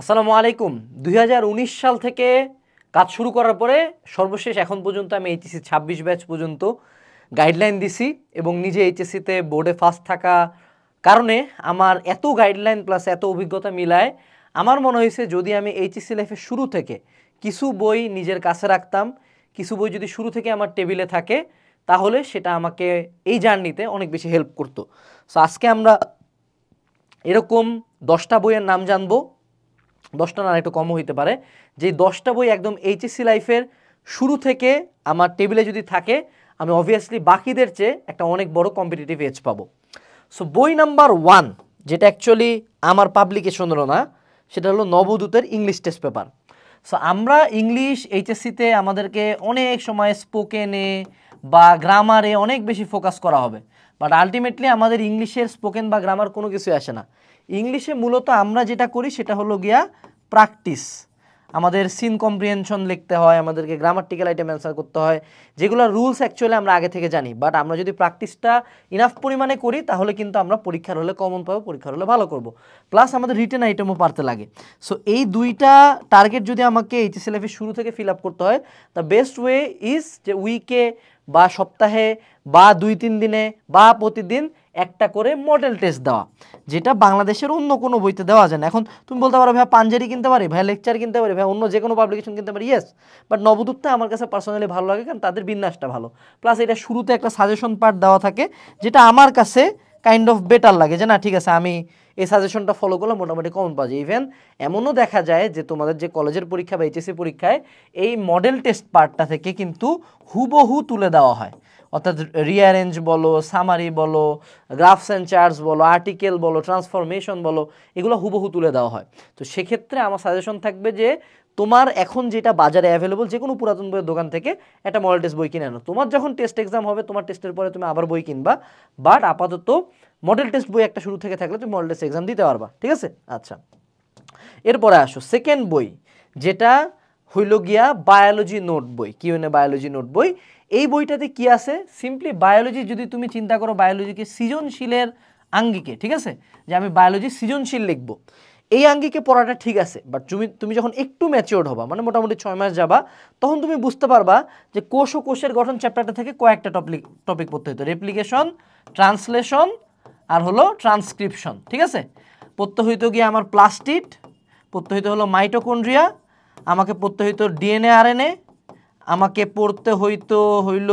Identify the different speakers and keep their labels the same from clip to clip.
Speaker 1: আসসালামু আলাইকুম। ২০১৯ সাল থেকে কাজ শুরু করার পরে সর্বশেষ এখন পর্যন্ত আমি এইচএসসি ২৬ ব্যাচ পর্যন্ত গাইডলাইন দিছি এবং নিজে এইচএসসিতে বোর্ডে ফার্স্ট থাকা কারণে আমার এত গাইডলাইন প্লাস এত অভিজ্ঞতা মিলায় আমার মনে হয়েছে যদি আমি এইচএসসি লাইফের শুরু থেকে কিছু বই নিজের কাছে রাখতাম, কিছু বই যদি শুরু থেকে আমার টেবিলে থাকে তাহলে সেটা আমাকে এই জার্নিতে অনেক বেশি হেল্প করতো। সো আজকে আমরা এরকম 10টা বইয়ের নাম জানবো, 10টা না একটু কমও হইতে পারে, যে 10টা বই একদম এইচএসসি লাইফের শুরু থেকে আমার টেবিলে যদি থাকে আমি অবভিয়াসলি বাকিদের চেয়ে একটা অনেক বড় কম্পিটিটিভ এজ পাবো। সো বই নাম্বার 1 যেটা অ্যাকচুয়ালি আমার পাবলিকেশন হলো না, সেটা হলো নবদূতের ইংলিশ টেস্ট পেপার। সো আমরা ইংলিশ এইচএসসিতে আমাদেরকে অনেক সময় স্পোকেনে বা গ্রামারে অনেক বেশি ফোকাস করা হবে, বাট আলটিমেটলি আমাদের ইংলিশের স্পোকেন বা গ্রামার কোনো কিছুই আসে না। ইংলিশে মূলত আমরা যেটা করি সেটা হলো গিয়া প্র্যাকটিস। আমাদের সিন কম্প্রিহেনশন লিখতে হয়, আমাদেরকে গ্রামাটিক্যাল আইটেম অ্যান্সার করতে হয়, যেগুলো রুলস অ্যাকচুয়ালি আমরা আগে থেকে জানি, বাট আমরা যদি প্র্যাকটিসটা ইনাফ পরিমাণে করি তাহলে কিন্তু আমরা পরীক্ষার হলে কমন পাবো, পরীক্ষার হলে ভালো করব, প্লাস আমাদের রিটেন আইটেমও পারতে লাগে। সো এই দুইটা টার্গেট যদি আমাকে এইচএসসি লাইফের শুরু থেকে ফিল আপ করতে হয়, দ্য বেস্ট ওয়ে ইজ যে উইকে বা সপ্তাহে বা 2-3 দিনে বা প্রতিদিন একটা করে মডেল টেস্ট দেওয়া, যেটা বাংলাদেশের অন্য কোনো বইতে দেওয়া যায় না। এখন তুমি বলতে পারো ভাই পাঞ্জেরি কিনতে পারি, ভাই লেকচার কিনতে পারি, ভাই অন্য যে কোনো পাবলিকেশন কিনতে পারি, ইয়েস, বাট নবদূতটা আমার কাছে পার্সোনালি ভালো লাগে কারণ তাদের বিন্যাসটা ভালো, প্লাস এটা শুরুতে একটা সাজেশন পার্ট দেওয়া থাকে যেটা আমার কাছে কাইন্ড অফ বেটার লাগে, যে না ঠিক আছে আমি এই সাজেশনটা ফলো করলে মোটামুটি কমন পাওয়া যায়। ইভেন এমনও দেখা যায় যে তোমাদের যে কলেজের পরীক্ষা বা এইচএসসি পরীক্ষায় এই মডেল টেস্ট পার্টটা থেকে কিন্তু হুবহু তুলে দেওয়া হয়, অর্থাৎ রিঅ্যারেঞ্জ বলো, সামারি বলো, গ্রাফস অ্যান্ড চার্টস বলো, আর্টিকেল বলো, ট্রান্সফরমেশন বলো, এগুলো হুবহু তুলে দেওয়া হয়। তো সেক্ষেত্রে আমার সাজেশন থাকবে যে তোমার এখন যেটা বাজারে অ্যাভেলেবল যে কোনো পুরাতন বইয়ের দোকান থেকে একটা মডেল টেস্ট বই কিনে আনো। তোমার যখন টেস্ট এক্সাম হবে, তোমার টেস্টের পরে তুমি আবার বই কিনবা, বাট আপাতত মডেল টেস্ট বই একটা শুরু থেকে থাকলে তুমি মডেল টেস্ট এক্সাম দিতে পারবা, ঠিক আছে? আচ্ছা, এরপরে আসো সেকেন্ড বই, যেটা হইল গিয়া বায়োলজি নোট বই, কিউএনএ বায়োলজি নোট বই। এই বইটাতে কি আছে? সিম্পলি বায়োলজি যদি তুমি চিন্তা করো, বায়োলজিকে সৃজনশীলের আঙ্গিকে, ঠিক আছে, যে আমি বায়োলজি সৃজনশীল লিখবো, এই আঙ্গিকে পড়াটা ঠিক আছে, বাট তুমি যখন একটু ম্যাচিওর্ড হবা, মানে মোটামুটি 6 মাস যাবা, তখন তুমি বুঝতে পারবা যে কোষ ও কোষের গঠন চ্যাপ্টারটা থেকে কয়েকটা টপিক পড়তে হতো, রেপ্লিকেশন, ট্রান্সলেশন আর হলো ট্রান্সক্রিপশন, ঠিক আছে? পড়তে হইতো গিয়ে আমার প্লাস্টিড, পড়তে হইতে হলো মাইটোকন্ড্রিয়া, আমাকে পড়তে হইতো ডিএনএ আরএনএ, আমাকে পড়তে হইল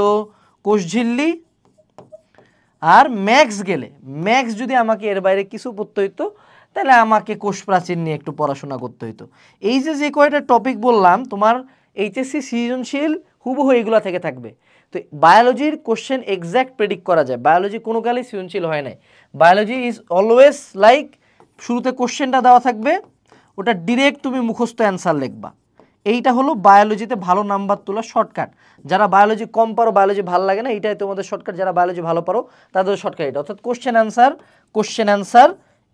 Speaker 1: কোষঝিল্লি, আর ম্যাক্স যদি আমাকে এর বাইরে কিছু পড়তে হইতো তাহলে আমাকে কোষ প্রাচীর নিয়ে একটু পড়াশোনা করতে হইতো। এই যে কয়টা টপিক বললাম তোমার এইচএসসি সৃজনশীল হুবহু এইগুলা থেকে থাকবে। তো বায়োলজির কোশ্চেন এক্স্যাক্ট প্রেডিক্ট করা যায়, বায়োলজি কোনো কালেই সৃজনশীল হয় নাই। বায়োলজি ইজ অলওয়েজ লাইক শুরুতে কোশ্চেনটা দেওয়া থাকবে, ওটা ডিরেক্ট তুমি মুখস্থ অ্যান্সার লিখবা। এইটা হলো বায়োলজিতে ভালো নাম্বার তোলা শর্টকাট। যারা বায়োলজি কম পারো, বায়োলজি ভালো লাগে না, এইটাই তোমাদের শর্টকাট। যারা বায়োলজি ভালো পারো তাদের শর্টকাট এটা, অর্থাৎ কোশ্চেন অ্যান্সার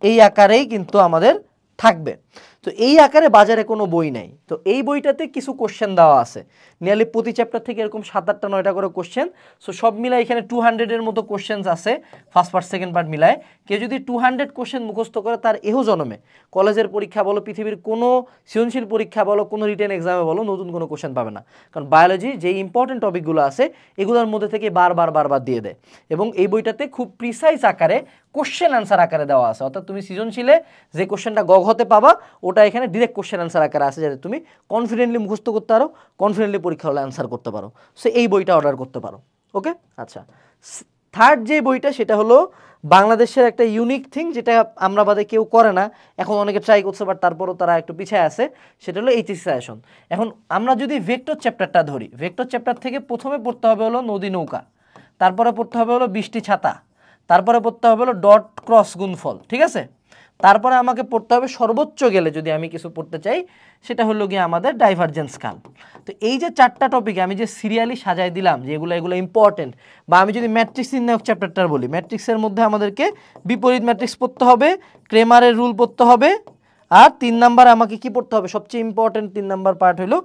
Speaker 1: এই আকারেই কিন্তু আমাদের থাকবে। তো এই আকারে বাজারে কোনো বই নাই। তো এই বইটাতে কিছু কোশ্চেন দেওয়া আছে, নিয়ারলি প্রতি চ্যাপ্টার থেকে এরকম 7-8টা 9টা করে কোশ্চেন। সো সব মিলায় এখানে 200-এর মতো কোশ্চেন্স আছে, ফার্স্ট পার্ট সেকেন্ড পার্ট মিলায়। কেউ যদি 200 কোশ্চেন মুখস্থ করে, তার এহো জন্মে কলেজের পরীক্ষা বলো, পৃথিবীর কোনো সৃজনশীল পরীক্ষা বলো, কোনো রিটেন এক্সামে বলো, নতুন কোনো কোশ্চেন পাবে না। কারণ বায়োলজি যে ইম্পর্টেন্ট টপিকগুলো আছে এগুলোর মধ্যে থেকে বারবার দিয়ে দেয়, এবং এই বইটাতে খুব প্রিসাইজ আকারে কোশ্চেন অ্যান্সার আকারে দেওয়া আছে। অর্থাৎ তুমি সৃজনশীলে যে কোশ্চেনটা হতে পাবা, ওটা এখানে ডিরেক্ট কোশ্চেন অ্যান্সার আকারে আছে, যাতে তুমি কনফিডেন্টলি মুখস্থ করতে পারো, কনফিডেন্টলি পরীক্ষা হলে অ্যান্সার করতে পারো। সো এই বইটা অর্ডার করতে পারো। ওকে, আচ্ছা, থার্ড যে বইটা সেটা হলো বাংলাদেশের একটা ইউনিক থিং, যেটা আমরা বাদে কেউ করে না, এখন অনেকে ট্রাই করছে বাট তারপরও তারা একটু পিছিয়ে আছে, সেটা হলো এইচএসসি সাজেশন। এখন আমরা যদি ভেক্টর চ্যাপ্টারটা ধরি, ভেক্টর চ্যাপ্টার থেকে প্রথমে পড়তে হবে হলো নদী নৌকা, তারপরে পড়তে হবে হলো বৃষ্টি ছাতা, তারপরে পড়তে হবে হলো ডট ক্রস গুণফল, ঠিক আছে? তারপরে আমাকে পড়তে হবে সর্বোচ্চ গেলে যদি আমি কিছু পড়তে চাই, সেটা হলো গিয়ে আমাদের ডাইভারজেন্স কাল। তো এই যে 4টা টপিক আমি যে সিরিয়ালি সাজাই দিলাম, যে এগুলো ইম্পর্টেন্ট, বা আমি যদি ম্যাট্রিক্স নির্ণায়ক চ্যাপ্টারটা বলি, ম্যাট্রিক্সের মধ্যে আমাদেরকে বিপরীত ম্যাট্রিক্স পড়তে হবে, ক্রেমারের রুল পড়তে হবে, আর 3 নাম্বার আমাকে কি পড়তে হবে, সবচেয়ে ইম্পর্টেন্ট 3 নাম্বার পার্ট হলো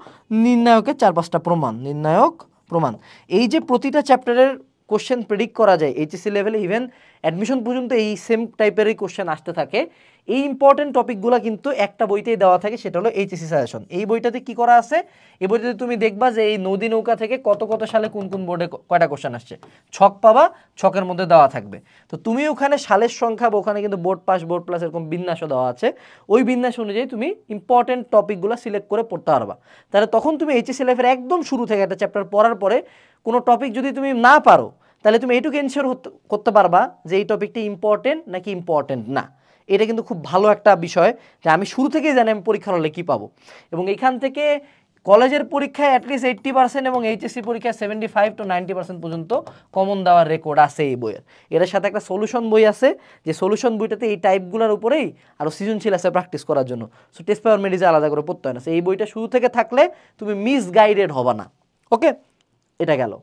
Speaker 1: নির্ণায়কের 4-5টা প্রমাণ, নির্ণায়ক প্রমাণ। এই যে প্রতিটা চ্যাপ্টারের কোশ্চেন প্রেডিক্ট করা যায় এইচএসসি লেভেলে, ইভেন অ্যাডমিশন পর্যন্ত এই সেম টাইপেরই কোশ্চেন আসতে থাকে। এই ইম্পর্টেন্ট টপিকগুলো কিন্তু একটা বইতেই দেওয়া থাকে, সেটা হলো এইচএসসি সাজেশন। এই বইটাতে কি করা আছে, এই বইটাতে তুমি দেখবা যে এই নদী নৌকা থেকে কত কত সালে কোন কোন বোর্ডে কয়টা কোশ্চেন আসছে, ছক পাবা, ছকের মধ্যে দেওয়া থাকবে। তো তুমি ওখানে সালের সংখ্যা বা ওখানে কিন্তু বোর্ড পাস বোর্ড প্লাস এরকম বিন্যাসও দেওয়া আছে, ওই বিন্যাস অনুযায়ী তুমি ইম্পর্টেন্ট টপিকগুলো সিলেক্ট করে পড়তে পারবা। তাহলে তখন তুমি এইচএসসি লাইফের একদম শুরু থেকে একটা চ্যাপ্টার পড়ার পরে কোনো টপিক যদি তুমি না পারো, তাহলে তুমি এইটুকু এনশিওর করতে পারবা যে এই টপিকটি ইম্পর্টেন্ট নাকি ইম্পর্টেন্ট না। এটা কিন্তু খুব ভালো একটা বিষয় যে আমি শুরু থেকেই জানি আমি পরীক্ষার হলে কী পাবো। এবং এখান থেকে কলেজের পরীক্ষায় অ্যাটলিস্ট 80% এবং এইচএসসি পরীক্ষায় 75 to 90% পর্যন্ত কমন দেওয়ার রেকর্ড আছে এই বইয়ের। এর সাথে একটা সলিউশন বই আছে, যে সলিউশন বইটাতে এই টাইপগুলোর উপরেই আরও সৃজনশীল আছে প্র্যাকটিস করার জন্য। সো টেস্ট পেপার মেডিজে আলাদা করে পড়তে হয় না। এই বইটা শুরু থেকে থাকলে তুমি মিসগাইডেড হবা না। ওকে, এটা গেল।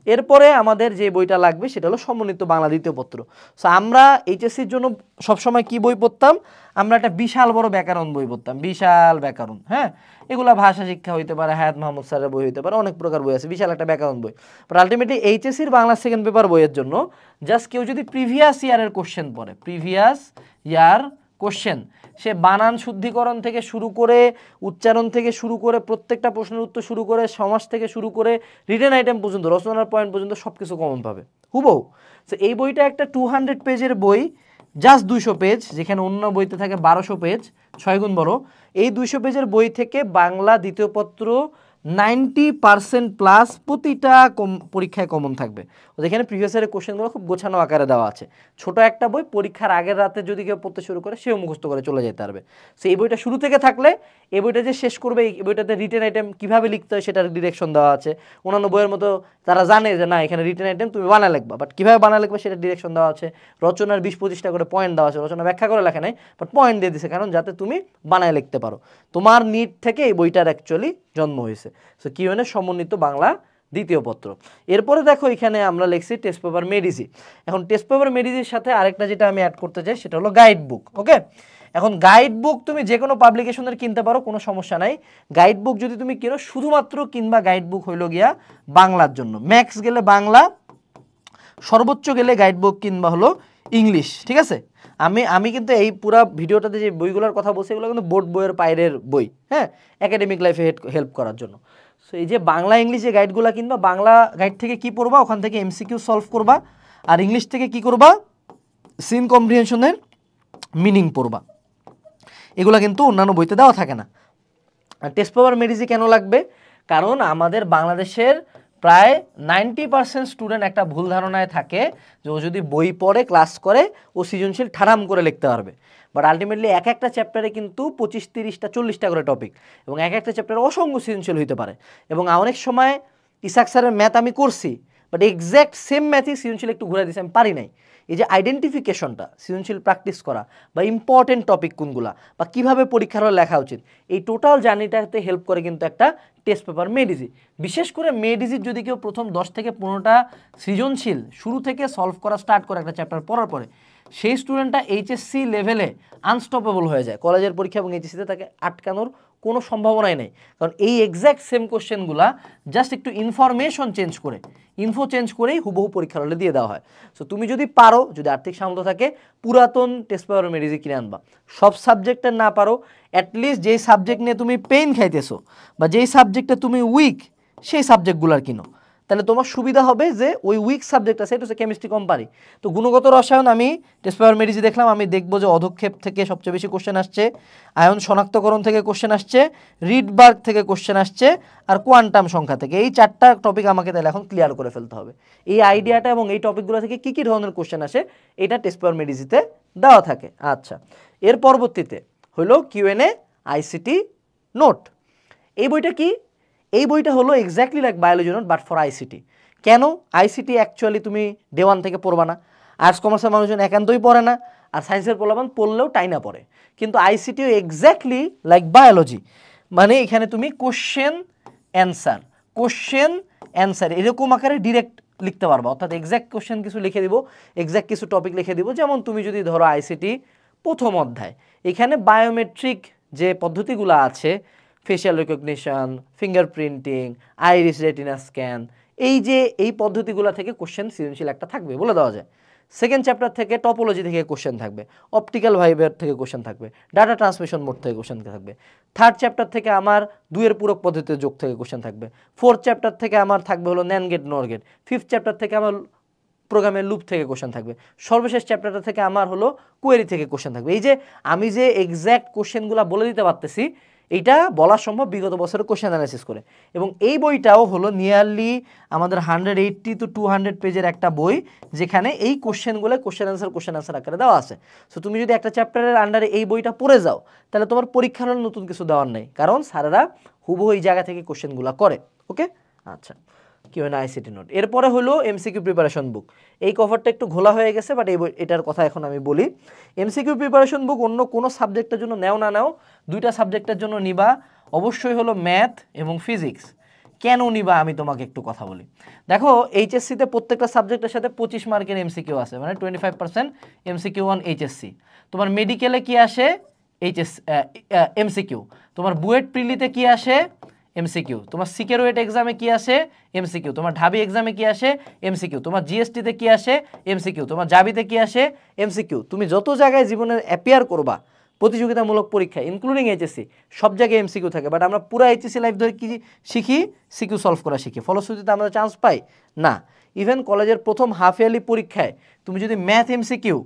Speaker 1: এরপরে আমাদের যে বইটা লাগবে সেটা হলো সমন্বিত বাংলা দ্বিতীয় পত্র। সো আমরা এইচএসসির জন্য সবসময় কি বই পড়তাম, আমরা একটা বিশাল বড় ব্যাকরণ বই পড়তাম, বিশাল ব্যাকরণ। হ্যাঁ, এগুলা ভাষা শিক্ষা হইতে পারে, হায়াত মাহমুদ স্যারের বই হইতে পারে, অনেক প্রকার বই আছে, বিশাল একটা ব্যাকরণ বই। বাট আলটিমেটলি এইচএসসির বাংলা সেকেন্ড পেপার বইয়ের জন্য জাস্ট কেউ যদি প্রিভিয়াস ইয়ারের কোশ্চেন পড়ে, প্রিভিয়াস ইয়ার কোশ্চেন, সে বানান শুদ্ধিকরণ থেকে শুরু করে, উচ্চারণ থেকে শুরু করে, প্রত্যেকটা প্রশ্নের উত্তর শুরু করে, সমাস থেকে শুরু করে, রিটেন আইটেম পর্যন্ত, রচনার পয়েন্ট পর্যন্ত সব কিছু কমন পাবে হুবহু। তো এই বইটা একটা 200 পেজের বই, জাস্ট 200 পেজ, যেখানে অন্য বইতে থাকে 1200 পেজ, 6 গুণ বড়। এই 200 পেজের বই থেকে বাংলা দ্বিতীয় পত্র 90% প্লাস প্রতিটা পরীক্ষায় কমন থাকবে। যেখানে প্রিভিয়াস ইয়ারের কোশ্চেনগুলো খুব গোছানো আকারে দেওয়া আছে। ছোট একটা বই, পরীক্ষার আগের রাতে যদি কেউ পড়তে শুরু করে সেও মুখস্থ করে চলে যেতে পারবে। সো এই বইটা শুরু থেকে থাকলে এই বইটা যে শেষ করবে, এই বইটাতে রিটেন আইটেম কীভাবে লিখতে হয় সেটার ডিরেকশন দেওয়া আছে। অন্যান্য বইয়ের মতো তারা জানে যে না এখানে রিটেন আইটেম তুমি বানায় লিখবা, বাট কীভাবে বানায় লিখবে সেটার ডিরেকশন দেওয়া আছে। রচনার 20-25টা করে পয়েন্ট দেওয়া আছে, রচনা ব্যাখ্যা করে লেখা নেই, বাট পয়েন্ট দিয়ে দিছে, কারণ যাতে তুমি বানায় লিখতে পারো। তোমার নিড থেকে এই বইটার অ্যাকচুয়ালি জন্ম হয়েছে। সো কিউএনএ সমন্বিত বাংলা দ্বিতীয় পত্র। এরপরে দেখো এখানে আমরা লিখছি টেস্ট পেপার মেডিসি। এখন টেস্ট পেপার মেডিসির সাথে আরেকটা যেটা আমি অ্যাড করতে চাই সেটা হলো গাইড বুক। ওকে, এখন গাইড বুক তুমি যে কোনো পাবলিকেশনের কিনতে পারো, কোনো সমস্যা নাই। গাইড বুক যদি তুমি কিনো, শুধুমাত্র কিনবা গাইড বুক হইল গিয়া বাংলার জন্য, ম্যাক্স গেলে বাংলা, সর্বোচ্চ গেলে গাইড বুক কিনবা হলো ইংলিশ। ঠিক আছে, আমি কিন্তু এই পুরা ভিডিওটাতে যে বইগুলোর কথা বলছি এগুলো কিন্তু বোর্ড বইয়ের বাইরের বই, হ্যাঁ, একাডেমিক লাইফে হেল্প করার জন্য। সো এই যে বাংলা ইংলিশ যে গাইডগুলো কিনবা, বাংলা গাইড থেকে কি পড়বা, ওখান থেকে এমসিকিউ সলভ করবা, আর ইংলিশ থেকে কি করবা, সিন কম্প্রিহেনশনের মিনিং পড়বা। এগুলো কিন্তু অন্যান্য বইতে দেওয়া থাকে না। আর টেস্ট পেপার মেডিসি কেন লাগবে, কারণ আমাদের বাংলাদেশের প্রায় 90% স্টুডেন্ট একটা ভুল ধারণায় থাকে যে ও যদি বই পড়ে ক্লাস করে ও সৃজনশীল ঠাড়াম করে লিখতে পারবে। বাট আলটিমেটলি এক একটা চ্যাপ্টারে কিন্তু 25, 30টা, 40টা করে টপিক, এবং এক একটা চ্যাপ্টারে অসংখ্য সৃজনশীল হইতে পারে। এবং অনেক সময় ইসাক স্যারের ম্যাথ আমি করছি, বাট এক্স্যাক্ট সেম ম্যাথই সৃজনশীল একটু ঘুরে দিয়েছে, আমি পারি নাই। এই যে আইডেন্টিফিকেশনটা, সৃজনশীল প্র্যাকটিস করা, বা ইম্পর্টেন্ট টপিক কোনগুলা, বা কীভাবে পরীক্ষার হলে লেখা উচিত, এই টোটাল জার্নিটাতে হেল্প করে কিন্তু একটা টেস্ট পেপার মেডিসি। বিশেষ করে মেডিসির যদি কেউ প্রথম 10 থেকে 15টা সৃজনশীল শুরু থেকে সলভ করা স্টার্ট করে একটা চ্যাপ্টার পড়ার পরে, সেই স্টুডেন্টটা এইচএসসি লেভেলে আনস্টপেবল হয়ে যায়। কলেজের পরীক্ষা এবং এইচএসসিতে তাকে আটকানোর কোনো সম্ভাবনাই নেই, কারণ এই এক্স্যাক্ট সেম কোশ্চেনগুলা জাস্ট একটু ইনফরমেশন চেঞ্জ করে, ইনফো চেঞ্জ করেই হুবহু পরীক্ষার হলে দিয়ে দেওয়া হয়। সো তুমি যদি পারো, যদি আর্থিক সামর্থ্য থাকে, পুরাতন টেস্ট পেপার মেডিসি কিনে আনবা। সব সাবজেক্টের না পারো, অ্যাটলিস্ট যেই সাবজেক্ট নিয়ে তুমি পেইন খাইতেছো বা যেই সাবজেক্টে তুমি উইক, সেই সাবজেক্টগুলার কিনো। তাহলে তোমার সুবিধা হবে যে ওই উইক সাবজেক্ট আছে, এটা হচ্ছে কেমিস্ট্রি কম পারি, তো গুণগত রসায়ন আমি টেস্ট পেপার মেডিসি দেখলাম, আমি দেখবো যে অধক্ষেপ থেকে সবচেয়ে বেশি কোশ্চেন আসছে, আয়ন শনাক্তকরণ থেকে কোশ্চেন আসছে, রিডবার্গ থেকে কোশ্চেন আসছে, আর কোয়ান্টাম সংখ্যা থেকে। এই 4টা টপিক আমাকে তাহলে এখন ক্লিয়ার করে ফেলতে হবে। এই আইডিয়াটা এবং এই টপিকগুলো থেকে কী কী ধরনের কোশ্চেন আসে এটা টেস্ট পেপার মেডিসিতে দেওয়া থাকে। আচ্ছা, এর পরবর্তীতে হলো কিউএনএ আইসিটি নোট। এই বইটা কি? এই বইটা হলো exactly like biology note but for ICT. কেন? আইসিটি অ্যাকচুয়ালি তুমি ডে 1 থেকে পড়বা না, আর্টস কমার্সের মানুষজন একান্তই পড়ে না, আর সায়েন্সের পোলাপান পড়লেও টাইনা পড়ে। কিন্তু আইসিটিও এক্স্যাক্টলি লাইক বায়োলজি, মানে এখানে তুমি কোশ্চেন অ্যান্সার এরকম আকারে ডিরেক্ট লিখতে পারবা, অর্থাৎ এক্স্যাক্ট কোশ্চেন কিছু লিখে দিব, এক্স্যাক্ট কিছু টপিক লিখে দিব। যেমন তুমি যদি ধরো আইসিটি প্রথম অধ্যায়, এখানে বায়োমেট্রিক যে পদ্ধতিগুলো আছে, facial recognition, fingerprinting, iris retina scan, এই যে এই পদ্ধতিগুলো থেকে কোশ্চেন সৃজনশীল একটা থাকবে বলে দেওয়া যায়। সেকেন্ড চ্যাপ্টার থেকে টপোলজি থেকে কোশ্চেন থাকবে, অপটিক্যাল ফাইবার থেকে কোশ্চেন থাকবে, ডাটা ট্রান্সমিশন মোড থেকে কোশ্চেন থাকবে। থার্ড চ্যাপ্টার থেকে আমার দুইয়ের পূরক পদ্ধতিতে যোগ থেকে কোশ্চেন থাকবে। ফোর্থ চ্যাপ্টার থেকে আমার থাকবে হলো ন্যান গেট নর গেট। ফিফথ চ্যাপ্টার থেকে আমার প্রোগ্রামের লুপ থেকে কোশ্চেন থাকবে। সর্বশেষ চ্যাপ্টারটা থেকে আমার হলো কোয়েরি থেকে কোশ্চেন থাকবে। এই যে আমি যে এক্স্যাক্ট কোশ্চেনগুলো বলে দিতে পারতেছি, এইটা বলা সম্ভব বিগত বছরের কোশ্চেন অ্যানালাইসিস করে। এবং এই বইটাও হলো নিয়ারলি আমাদের 180 to 200 পেজের একটা বই, যেখানে এই কোশ্চেনগুলো কোশ্চেন অ্যান্সার আকারে দেওয়া আছে। সো তুমি যদি একটা চ্যাপ্টারের আন্ডারে এই বইটা পড়ে যাও, তাহলে তোমার পরীক্ষার হলে নতুন কিছু দেওয়ার নেই, কারণ স্যারেরা হুবহু এই জায়গা থেকে কোশ্চেনগুলো করে। ওকে, আচ্ছা, কিউএনএ আইসিটি নোট। এরপরে হলো এমসিকিউ প্রিপারেশন বুক। এই কভারটা একটু ঘোলা হয়ে গেছে, বাট এটার কথা এখন আমি বলি। এমসিকিউ প্রিপারেশন বুক অন্য কোনো সাবজেক্টের জন্য নেও না নাও, দুইটা সাবজেক্টের জন্য নিবা, অবশ্যই হলো ম্যাথ এবং ফিজিক্স। কেন নিবা আমি তোমাকে একটু কথা বলি। দেখো, এইচএসসিতে প্রত্যেকটা সাবজেক্টের সাথে 25 মার্কের এমসিকিউ আছে, মানে 25% এমসিকিউ অন এইচএসসি। তোমার মেডিকেলে কি আসে? এমসিকিউ। তোমার বুয়েট প্রিলিতে কি আসে? এমসিকিউ। তোমার সিকিউরিটি এক্সামে কি আসে? এমসিকিউ। তোমার ঢাবি এক্সামে কি আসে? এমসিকিউ। তোমার জিএসটিতে কি আসে? এমসিকিউ। তোমার জাবিতে কি আসে? এমসিকিউ। তুমি যত জায়গায় জীবনে অ্যাপিয়ার করবা প্রতিযোগিতামূলক পরীক্ষা, ইনক্লুডিং এইচএসসি, সব জায়গায় এমসিকিউ থাকে। বাট আমরা পুরো এইচএসসি লাইফ ধরে কি শিখি? সিকিউ সলভ করা শিখি। ফলশ্রুতিতে আমরা চান্স পাই না। ইভেন কলেজের প্রথম হাফ ইয়ারলি পরীক্ষায় তুমি যদি ম্যাথ এমসিকিউ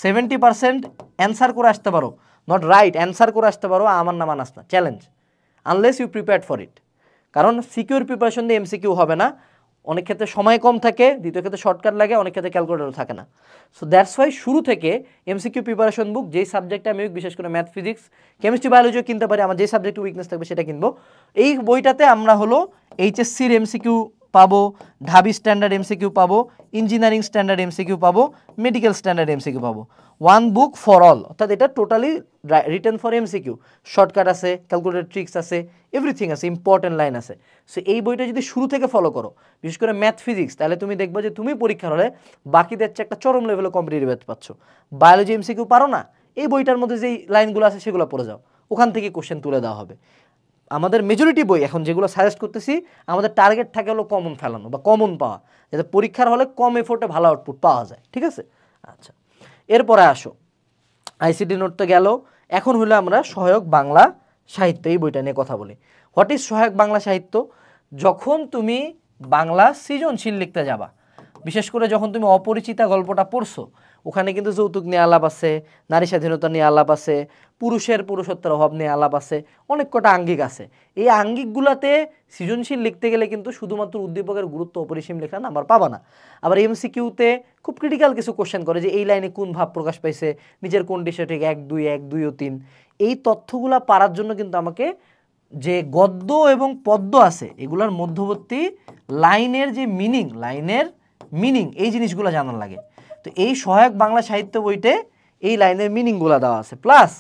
Speaker 1: 70% অ্যান্সার করে আসতে পারো, নট রাইট, অ্যান্সার করে আসতে পারো, আমার নাম আনাস না, challenge, unless you prepared for it. কারণ সিকিউর প্রিপারেশন দিয়ে এমসিকিউ হবে না, অনেক ক্ষেত্রে সময় কম থাকে, দ্বিতীয় ক্ষেত্রে শর্টকাট লাগে, অনেক ক্ষেত্রে ক্যালকুলেটরও থাকে না। সো দ্যাটস ওয়াই শুরু থেকে এমসিকিউ প্রিপারেশন বুক, যেই সাবজেক্টে আমি বিশেষ করে ম্যাথ, ফিজিক্স, কেমিস্ট্রি, বায়োলজিও কিনতে পারি, আমার যে সাবজেক্টে উইকনেস থাকবে সেটা কিনবো। এই বইটাতে আমরা হলো এইচএসসির এমসিকিউ পাবো, ঢাবি স্ট্যান্ডার্ড এমসিকিউ পাবো, ইঞ্জিনিয়ারিং স্ট্যান্ডার্ড এমসিকিউ পাবো, মেডিকেল স্ট্যান্ডার্ড এমসিকিউ পাবো। ওয়ান বুক ফর অল, অর্থাৎ এটা totally written for MCQ. Shortcut আছে, ক্যালকুলেটর ট্রিক্স আছে, এভরিথিং আছে, ইম্পর্টেন্ট লাইন আছে। সো এই বইটা যদি শুরু থেকে ফলো করো, বিশেষ করে ম্যাথ, ফিজিক্স, তাহলে তুমি দেখবে যে তুমি পরীক্ষার হলে বাকিদের চেয়ে একটা চরম লেভেলে কম্পিটিটিভ পাচ্ছ। বায়োলজি এমসিকিউ পারো না, এই বইটার মধ্যে যেই লাইনগুলো আছে সেগুলো পড়ে যাও, ওখান থেকে কোশ্চেন তুলে দেওয়া হবে। আমাদের মেজরিটি বই এখন যেগুলো সাজেস্ট করতেছি, আমাদের টার্গেট থাকে হলো কমন ফেলানো বা কমন পাওয়া, যাতে পরীক্ষার হলে কম এফোর্টে ভালো আউটপুট পাওয়া যায়। ঠিক আছে, আচ্ছা, এরপরে আসো, আইসিটি নোট তো গেল, এখন হলো আমরা সহায়ক বাংলা সাহিত্য, এই বইটা নিয়ে কথা বলি। হোয়াট ইজ সহায়ক বাংলা সাহিত্য? যখন তুমি বাংলা সৃজনশীল লিখতে যাবা, বিশেষ করে যখন তুমি অপরিচিতা গল্পটা পড়ছো, ওখানে কিন্তু যৌতুক নিয়ে আলাপ আছে, নারী স্বাধীনতা নিয়ে আলাপ আছে, পুরুষত্বের অভাব নিয়ে আলাপ আছে, অনেক কটা আঙ্গিক আছে। এই আঙ্গিকগুলাতে সৃজনশীল লিখতে গেলে কিন্তু শুধুমাত্র উদ্দীপকের গুরুত্ব অপরিসীম লেখা নাম্বার পাবা না। আবার এমসিকিউতে খুব ক্রিটিক্যাল কিছু কোশ্চেন করে, যে এই লাইনে কোন ভাব প্রকাশ পাইছে, নিচের কোনটি সঠিক, 1, 2, 1, 2 ও 3। এই তথ্যগুলা পারার জন্য কিন্তু আমাকে যে গদ্য এবং পদ্য আছে, এগুলার মধ্যবর্তী লাইনের যে মিনিং, এই জিনিসগুলো জানার লাগে। তো এই সহায়ক বাংলা সাহিত্য বইতে এই লাইনের মিনিংগুলো দেওয়া আছে। প্লাস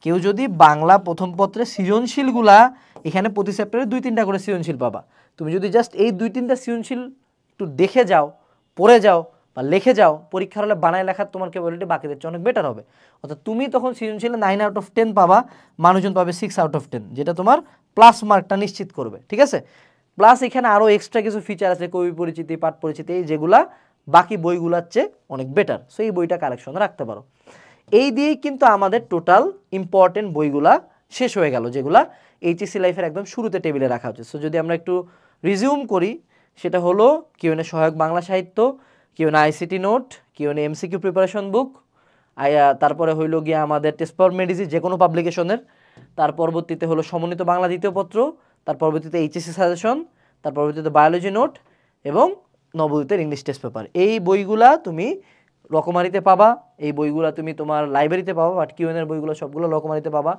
Speaker 1: কেউ যদি বাংলা প্রথম পত্রে সৃজনশীলগুলা, এখানে প্রতি চ্যাপ্টারে 2-3টা করে সৃজনশীল পাবা, তুমি যদি জাস্ট এই 2-3টা সৃজনশীল একটু দেখে যাও, পড়ে যাও বা লিখে যাও, পরীক্ষার হলে বানায় লেখার তোমার ক্যাপাবিলিটি বাকিদের চেয়ে অনেক বেটার হবে। অর্থাৎ তুমি তখন সৃজনশীলে 9/10 পাবা, মানুষজন পাবে 6/10, যেটা তোমার প্লাস মার্কটা নিশ্চিত করবে। ঠিক আছে, প্লাস এখানে আরও এক্সট্রা কিছু ফিচার আছে, কবি পরিচিতি, পাঠ পরিচিতি, যেগুলা বাকি বইগুলোর চেয়ে অনেক বেটার। সো এই বইটা কালেকশনে রাখতে পারো। এই দিয়েই কিন্তু আমাদের টোটাল ইম্পর্টেন্ট বইগুলা শেষ হয়ে গেল, যেগুলা এইচএসসি লাইফের একদম শুরুতে টেবিলে রাখা হচ্ছে। সো যদি আমরা একটু রিজিউম করি, সেটা হলো কিউএনএ সহায়ক বাংলা সাহিত্য, QnA ICT note, QnA MCQ preparation book, তারপরে হইল গিয়ে আমাদের টেস্ট ফর মেডিসি যে কোনো পাবলিকেশনের, তার পরবর্তীতে হলো সমন্বিত বাংলা দ্বিতীয় পত্র, তার পরবর্তীতে এইচএসসি সাজেশন, তার পরবর্তীতে বায়োলজি নোট এবং নবোদিতের ইংলিশ টেস্ট পেপার। এই বইগুলা তুমি রকমারিতে পাবা, এই বইগুলো তুমি তোমার লাইব্রেরিতে পাবা, বাট কিউএনএর বইগুলো সবগুলো রকমারিতে পাবা।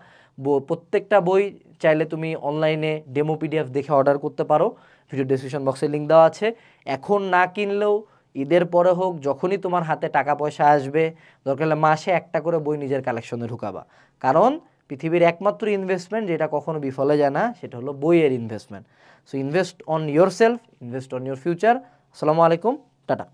Speaker 1: প্রত্যেকটা বই চাইলে তুমি অনলাইনে ডেমো পিডিএফ দেখে অর্ডার করতে পারো, ভিডিও ডেসক্রিপশন বক্সে লিঙ্ক দেওয়া আছে। এখন না কিনলেও ঈদের পরে হোক, যখনই তোমার হাতে টাকা পয়সা আসবে, দরকার হলে মাসে একটা করে বই নিজের কালেকশনে ঢুকাবা। কারণ পৃথিবীর একমাত্র ইনভেস্টমেন্ট যেটা কখনো বিফলে যায় না, সেটা হলো বইয়ের investment. So invest on your self, invest on your future. আসসালামু আলাইকুম, টাটা।